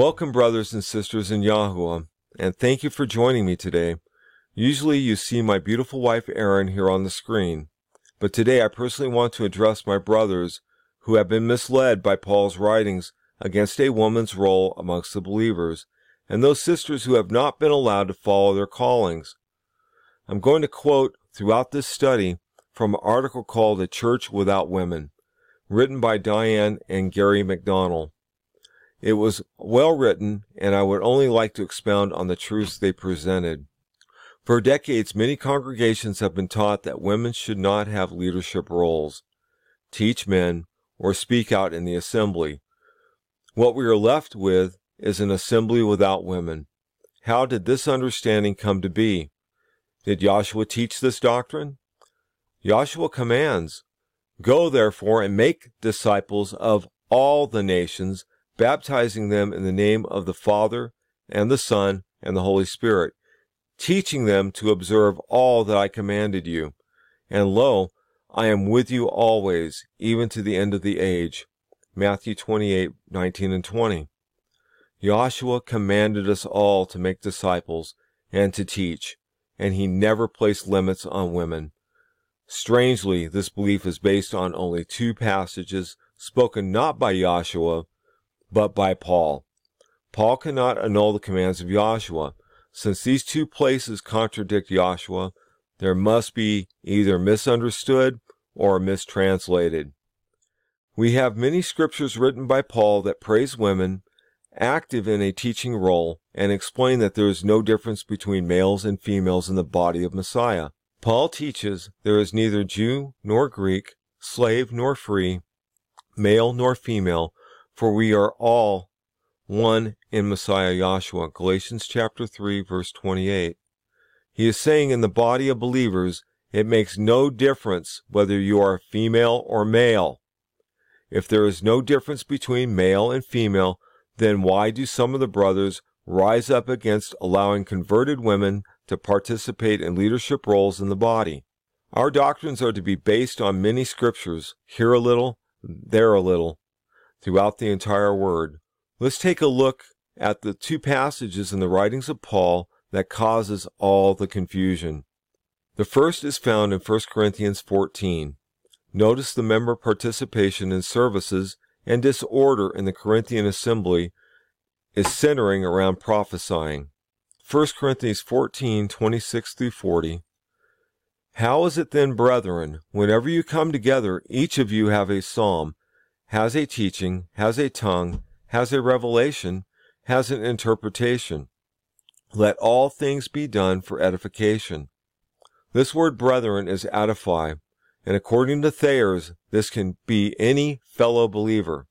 Welcome, brothers and sisters in Jahshua, and thank you for joining me today. Usually you see my beautiful wife Erin here on the screen, but today I personally want to address my brothers who have been misled by Paul's writings against a woman's role amongst the believers, and those sisters who have not been allowed to follow their callings. I'm going to quote throughout this study from an article called A Church Without Women, written by Diane and Gary McDonald. It was well written, and I would only like to expound on the truths they presented. For decades, many congregations have been taught that women should not have leadership roles, teach men, or speak out in the assembly. What we are left with is an assembly without women. How did this understanding come to be? Did Jahshua teach this doctrine? Jahshua commands, "Go therefore and make disciples of all the nations, baptizing them in the name of the Father, and the Son, and the Holy Spirit, teaching them to observe all that I commanded you. And lo, I am with you always, even to the end of the age." Matthew 28:19 and 20. Jahshua commanded us all to make disciples and to teach, and he never placed limits on women. Strangely, this belief is based on only two passages spoken not by Jahshua, but by Paul. Paul cannot annul the commands of Jahshua. Since these two places contradict Jahshua, there must be either misunderstood or mistranslated. We have many scriptures written by Paul that praise women, active in a teaching role, and explain that there is no difference between males and females in the body of Messiah. Paul teaches there is neither Jew nor Greek, slave nor free, male nor female, for we are all one in Messiah Jahshua. Galatians chapter 3, verse 28. He is saying in the body of believers, it makes no difference whether you are female or male. If there is no difference between male and female, then why do some of the brothers rise up against allowing converted women to participate in leadership roles in the body? Our doctrines are to be based on many scriptures, here a little, there a little, throughout the entire Word. Let's take a look at the two passages in the writings of Paul that causes all the confusion. The first is found in 1 Corinthians 14. Notice the member participation in services and disorder in the Corinthian assembly is centering around prophesying. 1 Corinthians 14:26-40. How is it then, brethren, whenever you come together, each of you have a psalm, has a teaching, has a tongue, has a revelation, has an interpretation? Let all things be done for edification. This word brethren is edify, and according to Thayer's, this can be any fellow believer.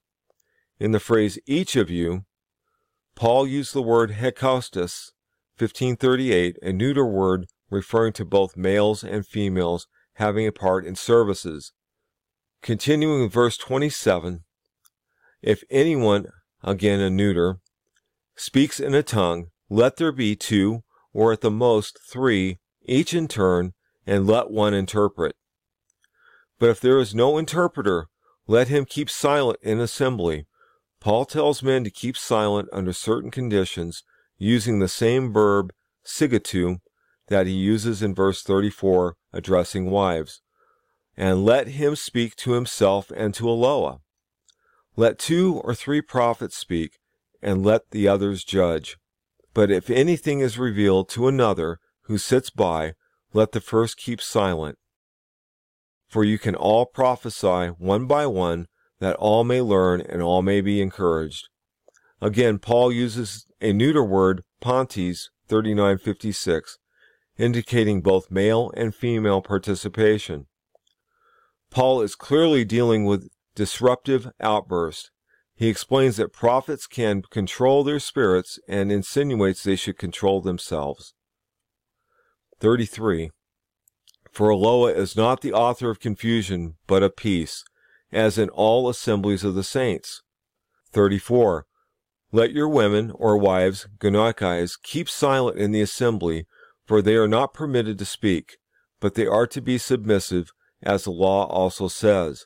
In the phrase each of you, Paul used the word hekostos, 1538, a neuter word referring to both males and females having a part in services. Continuing in verse 27, if anyone, again a neuter, speaks in a tongue, let there be two, or at the most 3, each in turn, and let one interpret. But if there is no interpreter, let him keep silent in assembly. Paul tells men to keep silent under certain conditions, using the same verb, sigatu, that he uses in verse 34, addressing wives. And let him speak to himself and to Eloah. Let 2 or 3 prophets speak, and let the others judge. But if anything is revealed to another who sits by, let the first keep silent. For you can all prophesy one by one, that all may learn and all may be encouraged. Again, Paul uses a neuter word, pantes, 39:56, indicating both male and female participation. Paul is clearly dealing with disruptive outbursts. He explains that prophets can control their spirits and insinuates they should control themselves. 33. For Eloah is not the author of confusion, but of peace, as in all assemblies of the saints. 34. Let your women, or wives, gonokais, keep silent in the assembly, for they are not permitted to speak, but they are to be submissive, as the law also says.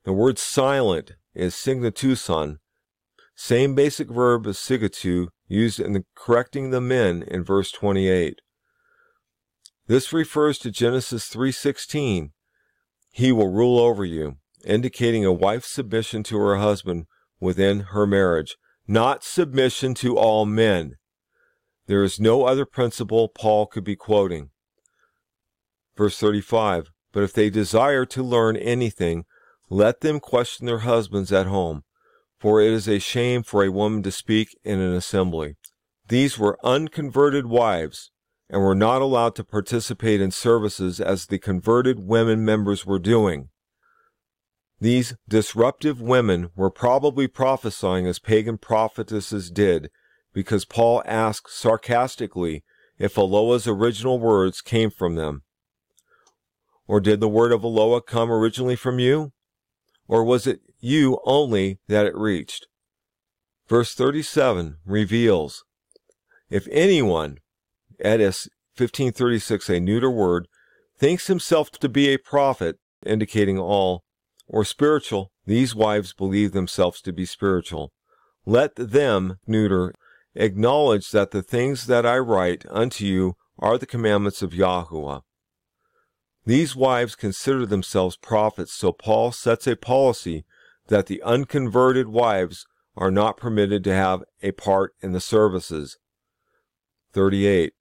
The word silent is signatuson, Same basic verb as sigatu used in correcting the men in verse 28. This refers to Genesis 3:16. He will rule over you, indicating a wife's submission to her husband within her marriage, not submission to all men. There is no other principle Paul could be quoting. Verse 35, but if they desire to learn anything, let them question their husbands at home, for it is a shame for a woman to speak in an assembly. These were unconverted wives, and were not allowed to participate in services as the converted women members were doing. These disruptive women were probably prophesying as pagan prophetesses did, because Paul asked sarcastically if Eloah's original words came from them. Or did the word of Eloah come originally from you? Or was it you only that it reached? Verse 37 reveals, if anyone, Edis 1536, a neuter word, thinks himself to be a prophet, indicating all, or spiritual, these wives believe themselves to be spiritual. Let them, neuter, acknowledge that the things that I write unto you are the commandments of Jahshua. These wives consider themselves prophets, so Paul sets a policy that the unconverted wives are not permitted to have a part in the services. 38.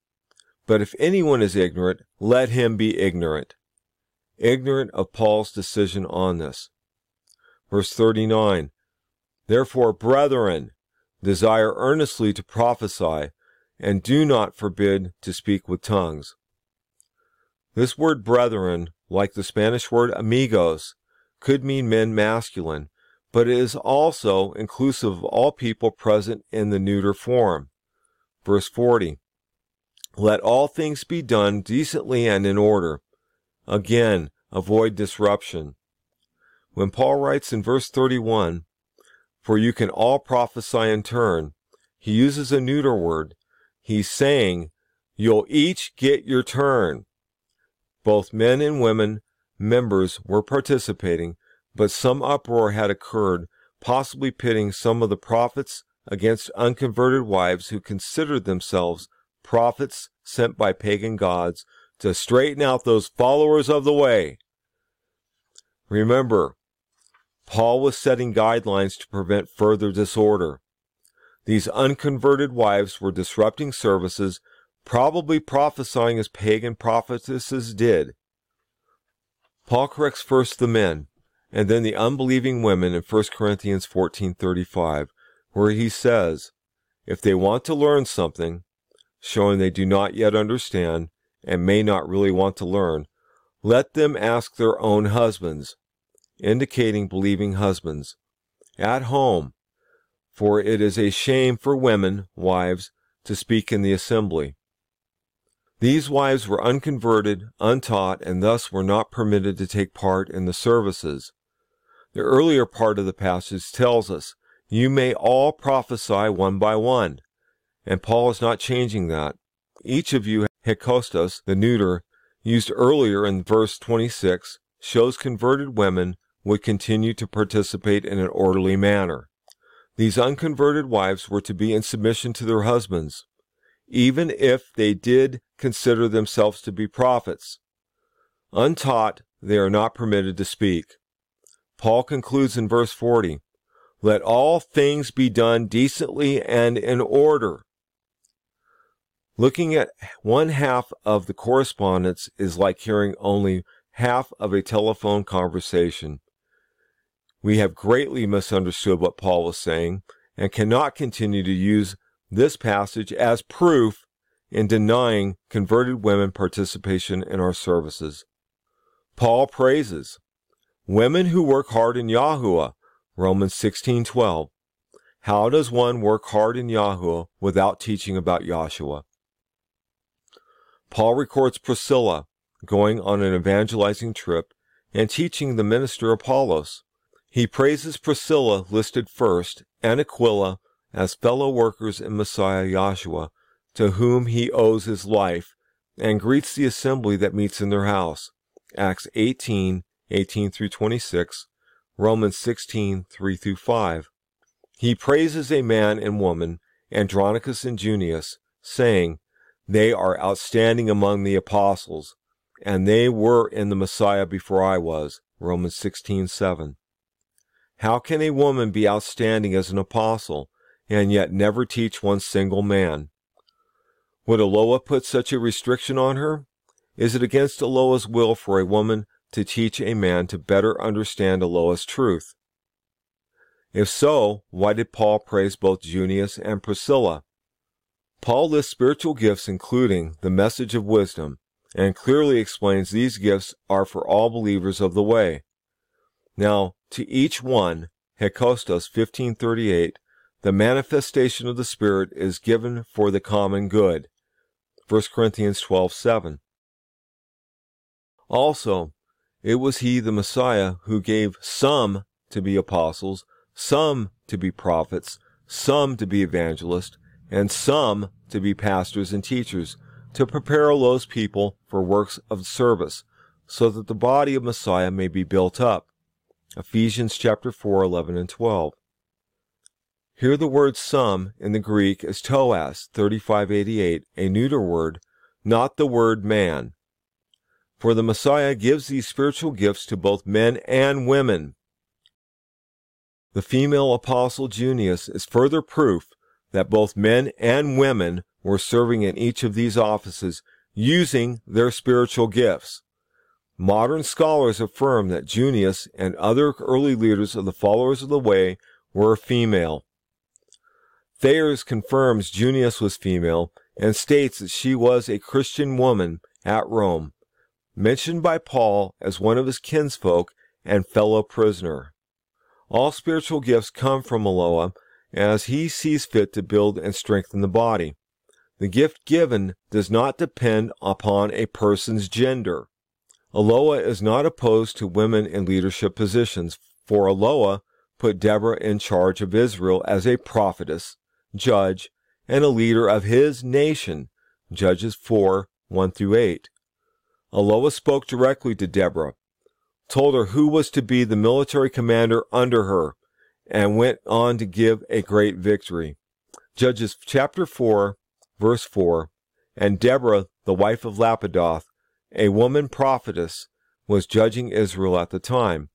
But if anyone is ignorant, let him be ignorant. Ignorant of Paul's decision on this. Verse 39. Therefore, brethren, desire earnestly to prophesy, and do not forbid to speak with tongues. This word brethren, like the Spanish word amigos, could mean men masculine, but it is also inclusive of all people present in the neuter form. Verse 40. Let all things be done decently and in order. Again, avoid disruption. When Paul writes in verse 31, for you can all prophesy in turn, he uses a neuter word. He's saying, you'll each get your turn. Both men and women members were participating, but some uproar had occurred, possibly pitting some of the prophets against unconverted wives who considered themselves prophets sent by pagan gods to straighten out those followers of the way. Remember, Paul was setting guidelines to prevent further disorder. These unconverted wives were disrupting services, probably prophesying as pagan prophetesses did. Paul corrects first the men, and then the unbelieving women in 1 Corinthians 14:35, where he says, if they want to learn something, showing they do not yet understand and may not really want to learn, let them ask their own husbands, indicating believing husbands, at home, for it is a shame for women, wives, to speak in the assembly. These wives were unconverted, untaught, and thus were not permitted to take part in the services. The earlier part of the passage tells us, you may all prophesy one by one. And Paul is not changing that. Each of you, hekostos, the neuter, used earlier in verse 26, shows converted women would continue to participate in an orderly manner. These unconverted wives were to be in submission to their husbands, even if they did consider themselves to be prophets. Untaught, they are not permitted to speak. Paul concludes in verse 40, let all things be done decently and in order. Looking at one half of the correspondence is like hearing only half of a telephone conversation. We have greatly misunderstood what Paul was saying and cannot continue to use this passage as proof in denying converted women participation in our services. Paul praises women who work hard in Yahuwah, Romans 16:12. How does one work hard in Yahuwah without teaching about Jahshua? Paul records Priscilla going on an evangelizing trip and teaching the minister Apollos. He praises Priscilla listed first and Aquila as fellow workers in Messiah Jahshua, to whom he owes his life, and greets the assembly that meets in their house. Acts 18:18 through 26, Romans 16:3 through 5. He praises a man and woman, Andronicus and Junius, saying, "They are outstanding among the apostles, and they were in the Messiah before I was." Romans 16:7. How can a woman be outstanding as an apostle, and yet never teach one single man? Would Eloah put such a restriction on her? Is it against Eloah's will for a woman to teach a man to better understand Eloah's truth? If so, why did Paul praise both Junius and Priscilla? Paul lists spiritual gifts including the message of wisdom, and clearly explains these gifts are for all believers of the way. Now, to each one, Hekostos 15:38, the manifestation of the Spirit is given for the common good. 1 Corinthians 12:7. Also, it was he, the Messiah, who gave some to be apostles, some to be prophets, some to be evangelists, and some to be pastors and teachers, to prepare all those people for works of service, so that the body of Messiah may be built up. Ephesians chapter 4:11 and 12. Here the word some in the Greek is toas, 3588, a neuter word, not the word man. For the Messiah gives these spiritual gifts to both men and women. The female apostle Junius is further proof that both men and women were serving in each of these offices using their spiritual gifts. Modern scholars affirm that Junius and other early leaders of the followers of the way were female. Thayers confirms Junius was female and states that she was a Christian woman at Rome, mentioned by Paul as one of his kinsfolk and fellow prisoner. All spiritual gifts come from Eloah as he sees fit to build and strengthen the body. The gift given does not depend upon a person's gender. Eloah is not opposed to women in leadership positions, for Eloah put Deborah in charge of Israel as a prophetess, judge, and a leader of his nation, Judges 4:1-8. Eloah spoke directly to Deborah, told her who was to be the military commander under her, and went on to give a great victory. Judges chapter 4, verse 4, and Deborah, the wife of Lapidoth, a woman prophetess, was judging Israel at the time.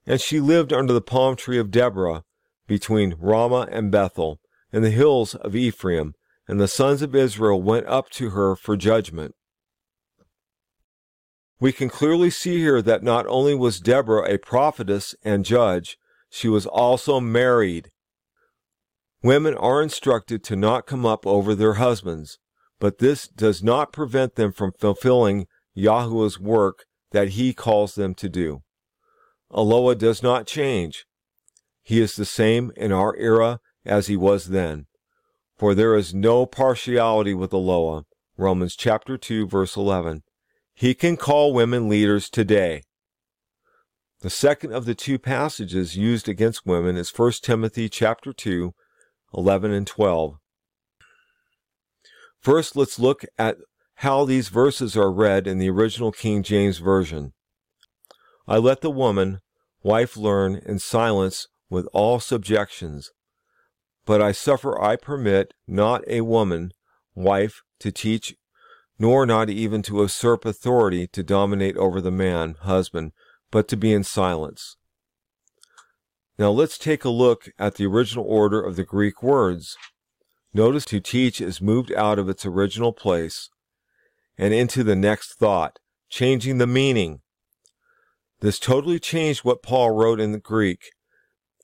And she lived under the palm tree of Deborah between Ramah and Bethel, in the hills of Ephraim, and the sons of Israel went up to her for judgment. We can clearly see here that not only was Deborah a prophetess and judge, she was also married. Women are instructed to not come up over their husbands, but this does not prevent them from fulfilling Jahshua's work that he calls them to do. Eloah does not change. He is the same in our era as he was then. For there is no partiality with Eloah. Romans chapter 2, verse 11. He can call women leaders today. The second of the two passages used against women is 1 Timothy chapter 2, 11 and 12. First, let's look at how these verses are read in the original King James Version. I let the woman, wife, learn in silence with all subjections. But I permit not a woman, wife, to teach, nor not even to usurp authority to dominate over the man, husband, but to be in silence. Now let's take a look at the original order of the Greek words. Notice to teach is moved out of its original place and into the next thought, changing the meaning. This totally changed what Paul wrote in the Greek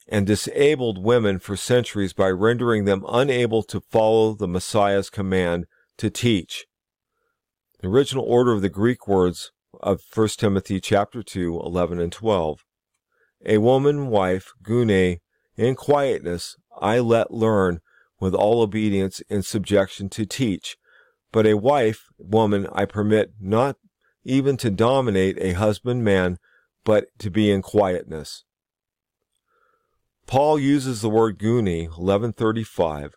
and disabled women for centuries by rendering them unable to follow the Messiah's command to teach. The original order of the Greek words of 1 Timothy chapter 2, 11 and 12. A woman, wife, gune, in quietness, I let learn with all obedience in subjection to teach. But a wife, woman, I permit not even to dominate a husband, man, but to be in quietness. Paul uses the word gune, 1135,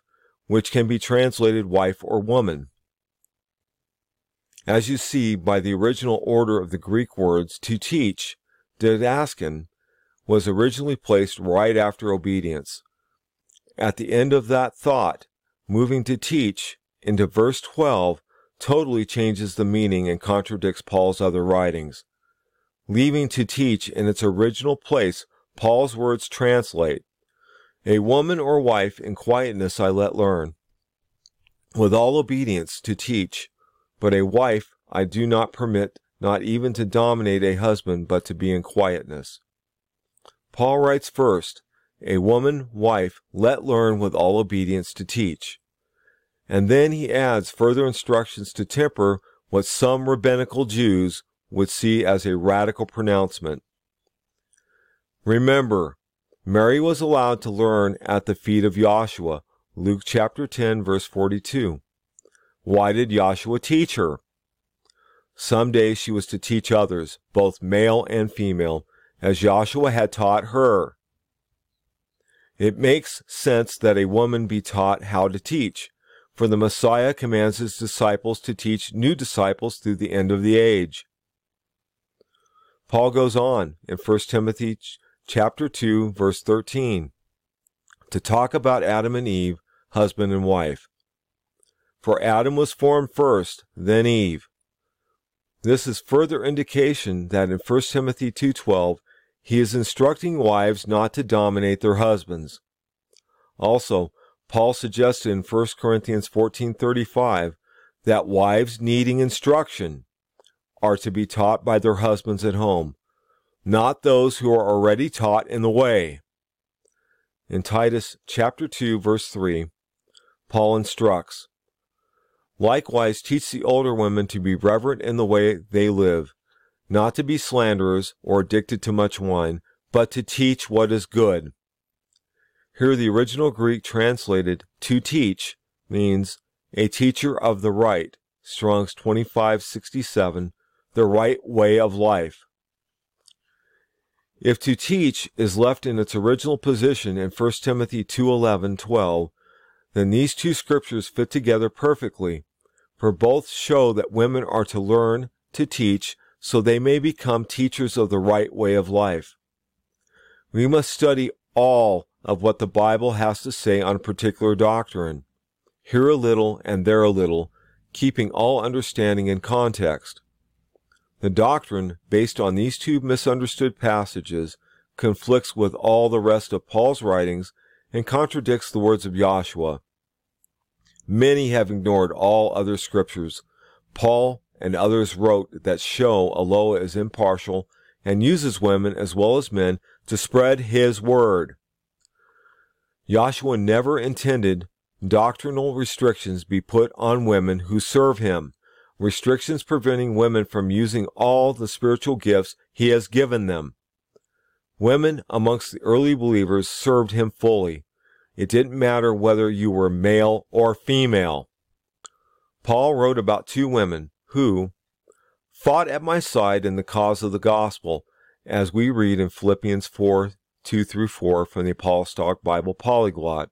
which can be translated wife or woman. As you see by the original order of the Greek words, to teach, didasken, was originally placed right after obedience. at the end of that thought, moving to teach, into verse 12, totally changes the meaning and contradicts Paul's other writings. Leaving to teach in its original place, Paul's words translate, "A woman or wife in quietness I let learn, with all obedience to teach, but a wife I do not permit not even to dominate a husband, but to be in quietness." Paul writes first, "A woman, wife, let learn with all obedience to teach." And then he adds further instructions to temper what some rabbinical Jews would see as a radical pronouncement. Remember, Mary was allowed to learn at the feet of Jahshua, Luke chapter 10, verse 42. Why did Jahshua teach her? Someday she was to teach others, both male and female, as Jahshua had taught her. It makes sense that a woman be taught how to teach, for the Messiah commands his disciples to teach new disciples through the end of the age. Paul goes on in 1 Timothy chapter 2, verse 13, to talk about Adam and Eve, husband and wife. For Adam was formed first, then Eve. This is further indication that in 1 Timothy 2:12, he is instructing wives not to dominate their husbands. Also, Paul suggested in 1 Corinthians 14:35 that wives needing instruction are to be taught by their husbands at home, not those who are already taught in the way. In Titus chapter 2, verse 3, Paul instructs, "Likewise teach the older women to be reverent in the way they live, not to be slanderers or addicted to much wine, but to teach what is good." Here the original Greek translated "to teach" means a teacher of the right, Strong's 2567, the right way of life. If "to teach" is left in its original position in 1 Timothy 2:11-12, then these two scriptures fit together perfectly, for both show that women are to learn to teach so they may become teachers of the right way of life. We must study all of what the Bible has to say on a particular doctrine, here a little and there a little, keeping all understanding in context. The doctrine, based on these two misunderstood passages, conflicts with all the rest of Paul's writings and contradicts the words of Jahshua. Many have ignored all other scriptures. Paul and others wrote that show Allah is impartial and uses women as well as men to spread his word. Jahshua never intended doctrinal restrictions be put on women who serve him, restrictions preventing women from using all the spiritual gifts he has given them. Women amongst the early believers served him fully. It didn't matter whether you were male or female. Paul wrote about two women who fought at my side in the cause of the gospel, as we read in Philippians 4:2-4 from the Apostolic Bible Polyglot.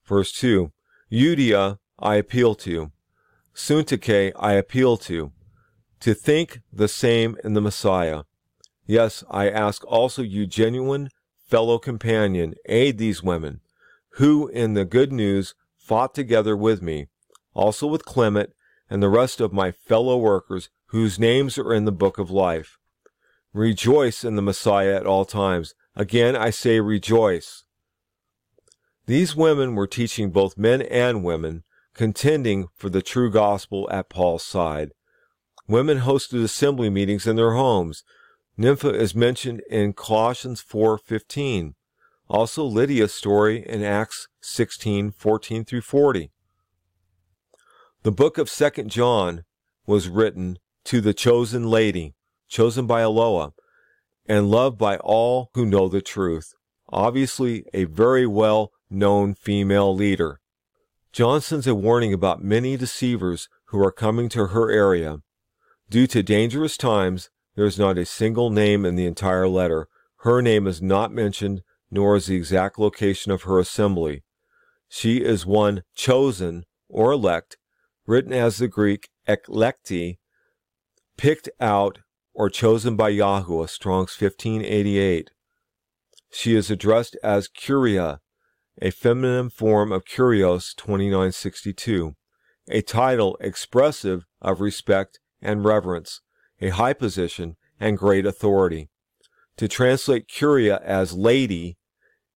Verse 2, Euodia I appeal to, Syntyche I appeal to think the same in the Messiah. Yes, I ask also you, genuine fellow companion, aid these women, who in the good news fought together with me, also with Clement and the rest of my fellow workers, whose names are in the book of life. Rejoice in the Messiah at all times. Again I say rejoice. These women were teaching both men and women, contending for the true gospel at Paul's side. Women hosted assembly meetings in their homes. Nympha is mentioned in Colossians 4:15. Also Lydia's story in Acts 16:14-40. The book of 2 John was written to the chosen lady, chosen by Allah, and loved by all who know the truth. Obviously a very well-known female leader. John sends a warning about many deceivers who are coming to her area. Due to dangerous times, there is not a single name in the entire letter. Her name is not mentioned, nor is the exact location of her assembly. She is one chosen or elect, written as the Greek eklekti, picked out or chosen by Yahweh, Strong's 1588. She is addressed as Curia, a feminine form of Kyrios 29:62, a title expressive of respect and reverence, a high position and great authority. To translate Curia as lady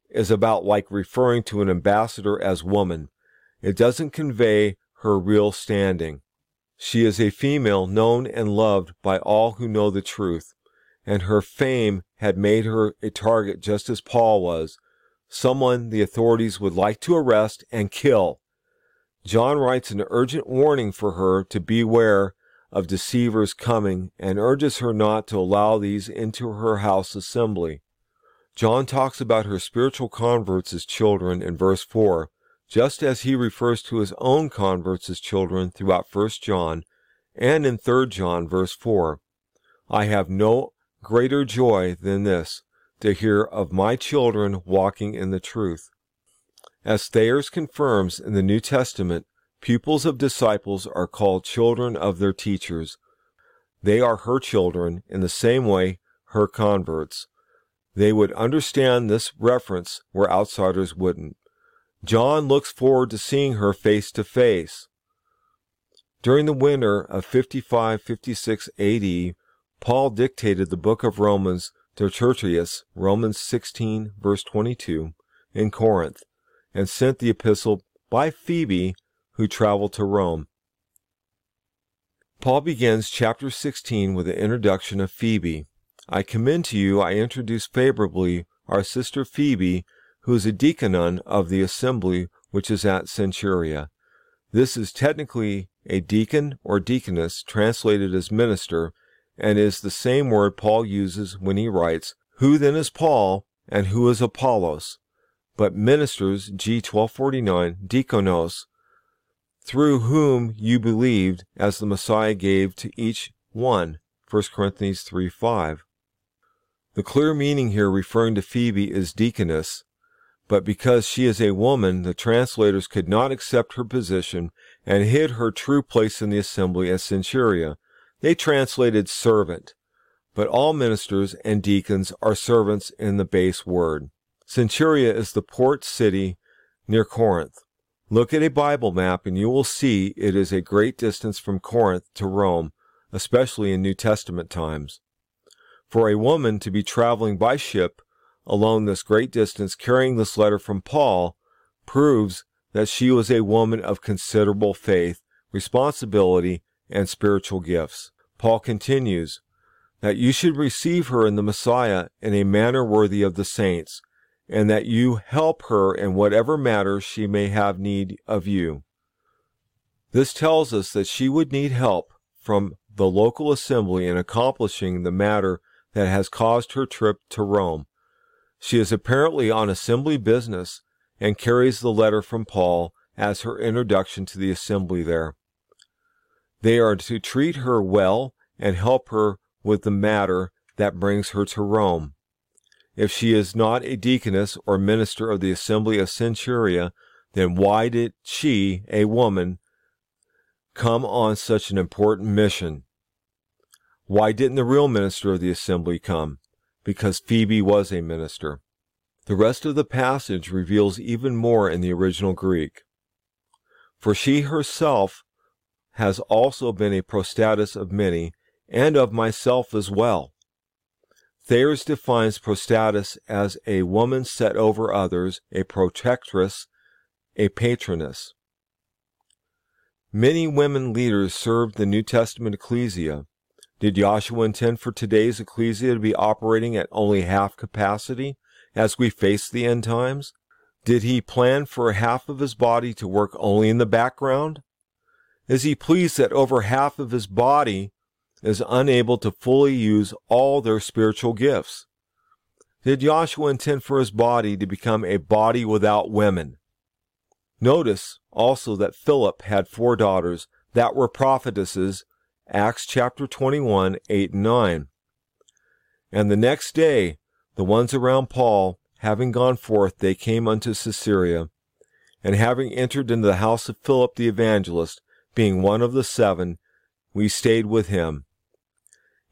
is about like referring to an ambassador as woman. It doesn't convey her real standing. She is a female known and loved by all who know the truth, and her fame had made her a target just as Paul was, someone the authorities would like to arrest and kill. John writes an urgent warning for her to beware of deceivers coming and urges her not to allow these into her house assembly. John talks about her spiritual converts as children in verse 4, just as he refers to his own converts as children throughout 1 John and in 3 John verse 4. I have no greater joy than this, to hear of my children walking in the truth. As Thayers confirms in the New Testament, pupils of disciples are called children of their teachers. They are her children in the same way her converts. They would understand this reference where outsiders wouldn't. John looks forward to seeing her face to face. During the winter of 55-56 AD, Paul dictated the book of Romans to Tertius, Romans 16, verse 22, in Corinth, and sent the epistle by Phoebe, who traveled to Rome. Paul begins chapter 16 with the introduction of Phoebe. I commend to you, I introduce favorably our sister Phoebe, who is a deaconon of the assembly which is at Centuria. This is technically a deacon or deaconess, translated as minister, and is the same word Paul uses when he writes, Who then is Paul, and who is Apollos? But ministers, G 1249, diakonos, through whom you believed, as the Messiah gave to each one, 1 Corinthians 3:5. The clear meaning here referring to Phoebe is deaconess, but because she is a woman, the translators could not accept her position and hid her true place in the assembly as centuria. They translated servant, but all ministers and deacons are servants in the base word. Centuria is the port city near Corinth. Look at a Bible map and you will see it is a great distance from Corinth to Rome, especially in New Testament times. For a woman to be traveling by ship alone this great distance carrying this letter from Paul proves that she was a woman of considerable faith, responsibility, and spiritual gifts. Paul continues, that you should receive her in the Messiah in a manner worthy of the saints, and that you help her in whatever matter she may have need of you. This tells us that she would need help from the local assembly in accomplishing the matter that has caused her trip to Rome. She is apparently on assembly business and carries the letter from Paul as her introduction to the assembly there. They are to treat her well and help her with the matter that brings her to Rome. If she is not a deaconess or minister of the assembly of Centuria, then why did she, a woman, come on such an important mission? Why didn't the real minister of the assembly come? Because Phoebe was a minister. The rest of the passage reveals even more in the original Greek. For she herself has also been a prostatus of many, and of myself as well. Thayers defines prostatus as a woman set over others, a protectress, a patroness. Many women leaders served the New Testament ecclesia. Did Jahshua intend for today's ecclesia to be operating at only half capacity as we face the end times? Did he plan for half of his body to work only in the background? Is he pleased that over half of his body is unable to fully use all their spiritual gifts? Did Jahshua intend for his body to become a body without women? Notice also that Philip had 4 daughters that were prophetesses, Acts chapter 21, 8 and 9. And the next day, the ones around Paul, having gone forth, they came unto Caesarea, and having entered into the house of Philip the evangelist, being one of the 7, we stayed with him.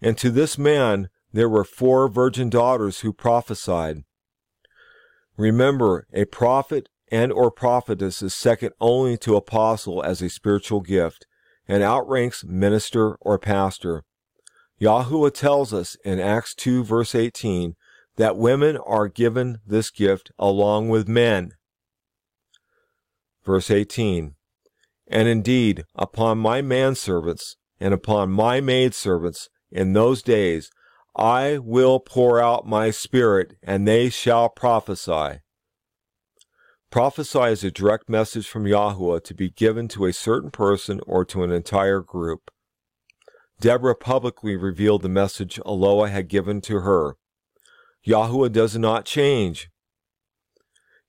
And to this man there were 4 virgin daughters who prophesied. Remember, a prophet and or prophetess is second only to apostle as a spiritual gift, and outranks minister or pastor. Jahshua tells us in Acts 2 verse 18 that women are given this gift along with men. Verse 18, and indeed, upon my manservants and upon my maidservants in those days I will pour out my Spirit, and they shall prophesy. Prophesy is a direct message from Jahshua to be given to a certain person or to an entire group. Deborah publicly revealed the message Eloah had given to her. Jahshua does not change.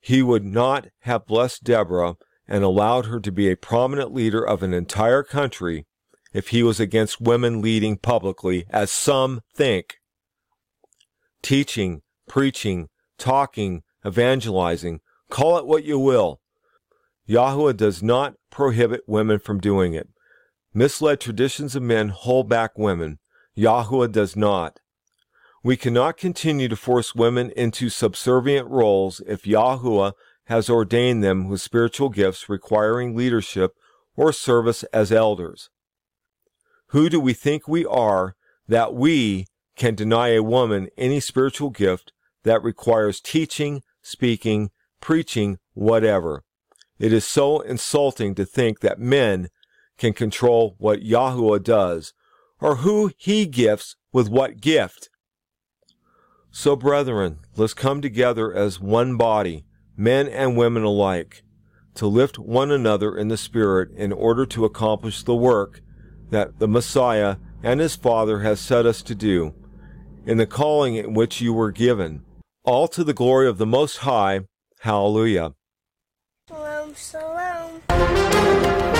He would not have blessed Deborah and allowed her to be a prominent leader of an entire country if he was against women leading publicly, as some think. Teaching, preaching, talking, evangelizing, call it what you will. Jahshua does not prohibit women from doing it. Misled traditions of men hold back women. Jahshua does not. We cannot continue to force women into subservient roles if Jahshua has ordained them with spiritual gifts requiring leadership or service as elders. Who do we think we are that we can deny a woman any spiritual gift that requires teaching, speaking, preaching, whatever? It is so insulting to think that men can control what Jahshua does, or who he gifts with what gift. So, brethren, let's come together as one body, men and women alike, to lift one another in the Spirit in order to accomplish the work that the Messiah and his Father has set us to do, in the calling in which you were given, all to the glory of the Most High. Hallelujah. Shalom, shalom.